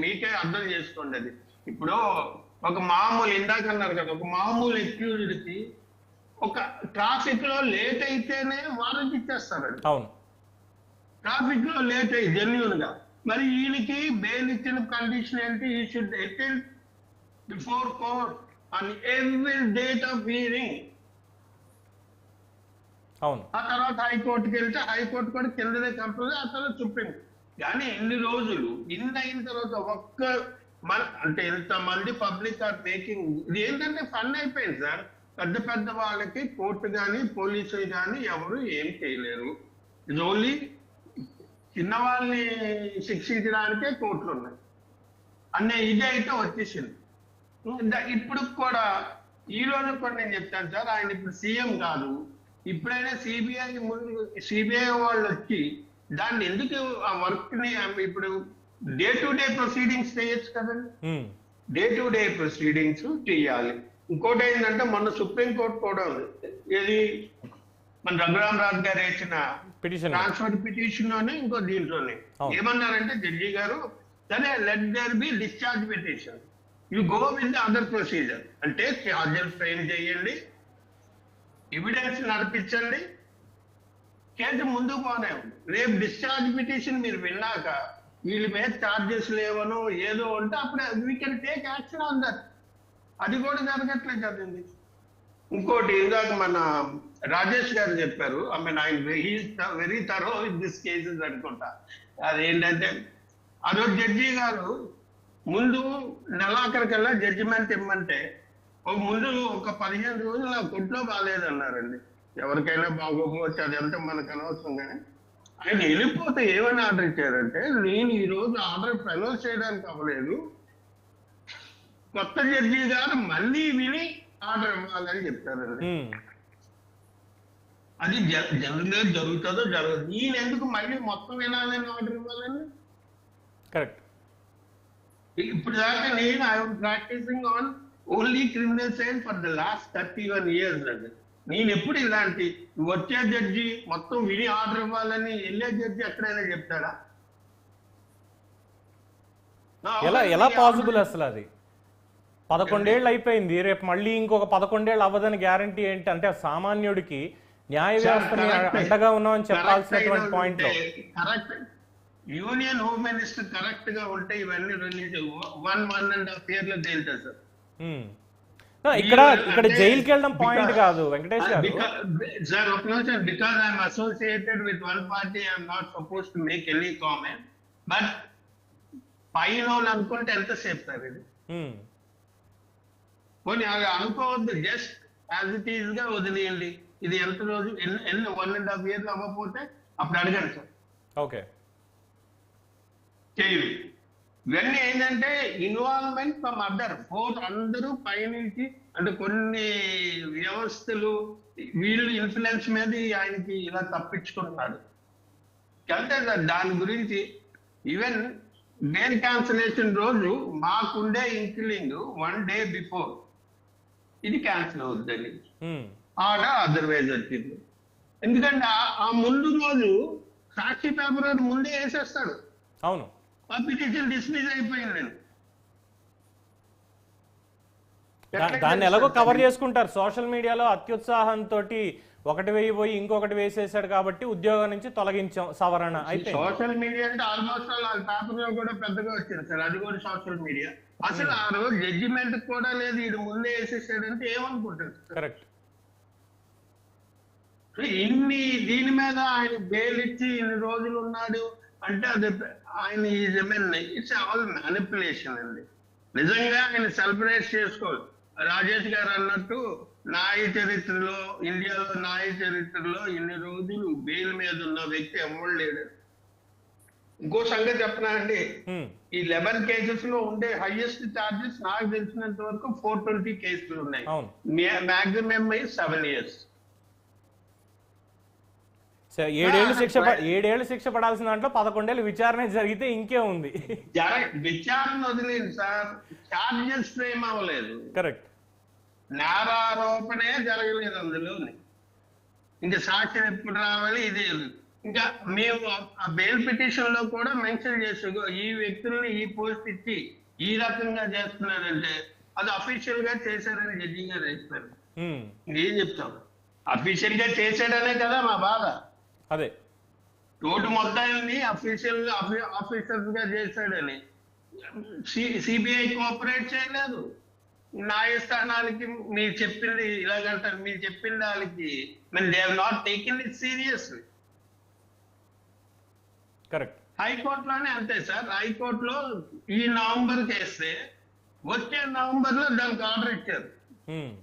మీకే అర్థం చేసుకోండి. అది ఇప్పుడు ఒక మామూలు ఇందాక అన్నారు కదా, ఒక మామూలు ఎక్యూజ్డ్ కి ఒక ట్రాఫిక్ లో లేట్ అయితేనే వారెంట్ ఇచ్చేస్తారండి. అవును, ట్రాఫిక్ లో లేట్ అయ్యి జెన్యున్ గా. మరి వీళ్ళకి బెయిల్ ఇచ్చిన కండిషన్ ఏంటి? ఈ should attend before court on every date of hearing. అవును, ఆ తర్వాత హైకోర్టుకి వెళ్తే హైకోర్టు కూడా కిందనే కంపల్సరీ, ఆ తర్వాత సుప్రీం. కానీ ఎన్ని రోజులు ఇన్ని అయిన తర్వాత ఒక్క మన అంటే ఇంతమంది పబ్లిక్ ఆర్ మేకింగ్ ఇది ఏంటంటే ఫన్ అయిపోయింది సార్. పెద్ద పెద్ద వాళ్ళకి కోర్టు కానీ పోలీసులు కానీ ఎవరు ఏం చేయలేరు. ఇది ఓన్లీ చిన్న వాళ్ళని శిక్షించడానికే కోర్టులు ఉన్నాయి అనే ఇది అయితే వచ్చేసింది. ఇప్పుడు కూడా ఈ రోజు కూడా నేను చెప్తాను సార్, ఆయన ఇప్పుడు సీఎం కాదు. ఇప్పుడైనా సిబిఐ వాళ్ళు వచ్చి దాన్ని ఎందుకు ఆ వర్క్ ని ఇప్పుడు డే టు డే ప్రొసీడింగ్స్ చేయొచ్చు కదండి. డే టు డే ప్రొసీడింగ్స్ చేయాలి. ఇంకోటి ఏంటంటే మొన్న సుప్రీంకోర్టు కూడా ఉంది, ఏది మన రఘురామరాజు గారు వేసిన ట్రాన్స్ఫర్ పిటిషన్ లోనే ఇంకో దీంట్లోనే ఏమన్నారంటే జడ్జి గారు, సరే let there be discharge petition, you go with the other procedure. అంటే ఛార్జెస్ ఫ్రేమ్ చేయండి, ఎవిడెన్స్ నడిపించండి, కేసు ముందుకు పోనే ఉంది. రేపు డిశ్చార్జ్ పిటిషన్ మీరు విన్నాక వీళ్ళ మీద ఛార్జెస్ లేవనో ఏదో ఉంటే అప్పుడు we can take action on that. అది కూడా జరగట్లేదు కదండి. ఇంకోటి ఇందాక మన రాజేష్ గారు చెప్పారు, ఐ మీన్ ఆయన very thorough in this cases అనుకుంటా. అదేంటంటే అదో జడ్జి గారు ముందు నెలాఖరికల్లా జడ్జిమెంట్ ఇమ్మంటే ముందు ఒక 15 రోజులు నా కొట్లో బాగాలేదన్నారండి. ఎవరికైనా బాగోకపోవచ్చు, అదంతా మనకు అనవసరం. కానీ ఆయన వెళ్ళిపోతే ఏమని ఆర్డర్ ఇచ్చారంటే, నేను ఈ రోజు ఆర్డర్ ప్రనౌన్స్ చేయడానికి అవ్వలేదు, కొత్త జడ్జి గారు మళ్ళీ విని ఆర్డర్ ఇవ్వాలని చెప్పారండి. అది జనరల్గా జరుగుతుందో జరగదు. ఈయన ఎందుకు మళ్ళీ మొత్తం వినాలని ఆర్డర్ ఇవ్వాలని? కరెక్ట్. ఇప్పుడు దాకా నేను I'm practising on only criminal side for the last 31 years అండి. నేను ఎప్పుడు ఇలాంటి వచ్చే జడ్జి మొత్తం విని ఆర్డర్ ఇవ్వాలని వెళ్ళే జడ్జి ఎక్కడైనా చెప్తాడా? ఎలా పాసిబుల్ అసలు? అది 11 ఏళ్ళు అయిపోయింది, రేపు మళ్ళీ ఇంకొక 11 ఏళ్ళు అవ్వదని గ్యారంటీ ఏంటి? అంటే సామాన్యుడికి న్యాయ వ్యవస్థని అండగా ఉన్నామని చెప్పాల్సినటువంటి పాయింట్ లో correct. Union home minister correct గా ఉంటే ఇవన్నీ రిలీజ్ 1.5 years లో తేలుతాయి సార్. ఇక్కడ జైలుకి వెళ్ళడం పాయింట్ కాదు వెంకటేష్ గారు. సార్ ఒక నిమిషం, because I'm associated with one party I'm not suppose to make any comment. But పైన అనుకుంటే ఎంతసేపు సార్ ఇది? పోనీ అది అనుకోవద్దు, జస్ట్ యాజ్ ఇట్ ఈజ్ గా వదిలేయండి. ఇది ఎంత రోజు 1.5 years అవ్వకపోతే అప్పుడు అడగండి సార్. ఓకే, చేయండి. ఇవన్నీ ఏంటంటే ఇన్వాల్వ్మెంట్ ఫ్రమ్ అదర్ ఫోర్స్, అందరూ పైనుంచి అంటే కొన్ని వ్యవస్థలు వీళ్ళు ఇన్ఫ్లుయెన్స్ మీద ఆయనకి ఇలా తప్పించుకుంటున్నాడు. అంటే దాని గురించి ఈవెన్ బెయిల్ క్యాన్సిలేషన్ రోజు మాకుండే ఇంక్లింగ్ 1 day బిఫోర్ ఇది క్యాన్సిల్ అవుద్దని ఆర్డర్ అదర్వైజ్ వచ్చింది. ఎందుకంటే ఆ ముందు రోజు సాక్షి పేపర్ ముందే వేసేస్తాడు. అవును, ఆ పిటిషన్ డిస్మిస్ అయిపోయింది. దాన్ని ఎలాగో కవర్ చేసుకుంటారు సోషల్ మీడియాలో అత్యుత్సాహంతో. ఒకటి వేయిపోయి ఇంకొకటి వేసేసాడు కాబట్టి ఉద్యోగం నుంచి తొలగించాం సవరణ అయితే. సోషల్ మీడియా అంటే ఆల్మోస్ట్ పేపర్ లో కూడా పెద్దగా వచ్చింది సార్, అది కూడా సోషల్ మీడియా. అసలు ఆ రోజు జడ్జిమెంట్ కూడా లేదు, వీడు ముందే వేసేసాడు అంటే ఏమనుకుంటారు? కరెక్ట్. ఇన్ని దీని మీద ఆయన బెయిల్ ఇచ్చి ఇన్ని రోజులు ఉన్నాడు అంటే అది ఆయన ఇట్స్ ఆల్ మ్యానిపులేషన్ అండి. నిజంగా ఆయన సెలబ్రేట్ చేసుకోవాలి. రాజేష్ గారు అన్నట్టు న్యాయ చరిత్రలో, ఇండియాలో న్యాయ చరిత్రలో ఇన్ని రోజులు బెయిల్ మీద ఉన్న వ్యక్తి ఎవరు లేడు. ఇంకో సంగతి చెప్పనా అండి, ఈ 11 cases లో ఉండే హైయెస్ట్ ఛార్జెస్ నాకు తెలిసినంత వరకు 420 కేసులు ఉన్నాయి. Maximum 7 years. 7 ఏళ్ళు శిక్ష పడాల్సిన దాంట్లో 11 ఏళ్ళు విచారణ జరిగితే ఇంకే ఉంది. విచారణ వదిలేదు సార్, ఛార్జెస్ ఫ్రేమ్ అవ్వలేదు. కరెక్ట్. నేరారోపణే జరగలేదు అందులో. ఇంకా సాక్ష్యం ఎప్పుడు రావాలి? ఇది ఇంకా మేము ఆ బెయిల్ పిటిషన్ లో కూడా మెన్షన్ చేసి ఈ వ్యక్తుల్ని ఈ పోస్ట్ ఇచ్చి ఈ రకంగా చేస్తున్నారంటే అది అఫీషియల్ గా చేశారని జడ్జి గారు చెప్పారు. ఏం చెప్తాం, అఫీషియల్ గా చేశాడనే కదా మా బాధ. అదే టోటు మొత్తాన్ని ఆఫీసర్స్ గా చేశాడని సిబిఐ కోఆపరేట్ చేయలేదు. న్యాయస్థానాలకి మీరు చెప్పింది ఇలాగంటారు, మీరు చెప్పిన దానికి they have not taken it seriously. Correct. హైకోర్టులోనే అంతే సార్. హైకోర్టులో ఈ నవంబర్ కేస్తే వచ్చే నవంబర్ లో దానికి ఆర్డర్ ఇచ్చారు.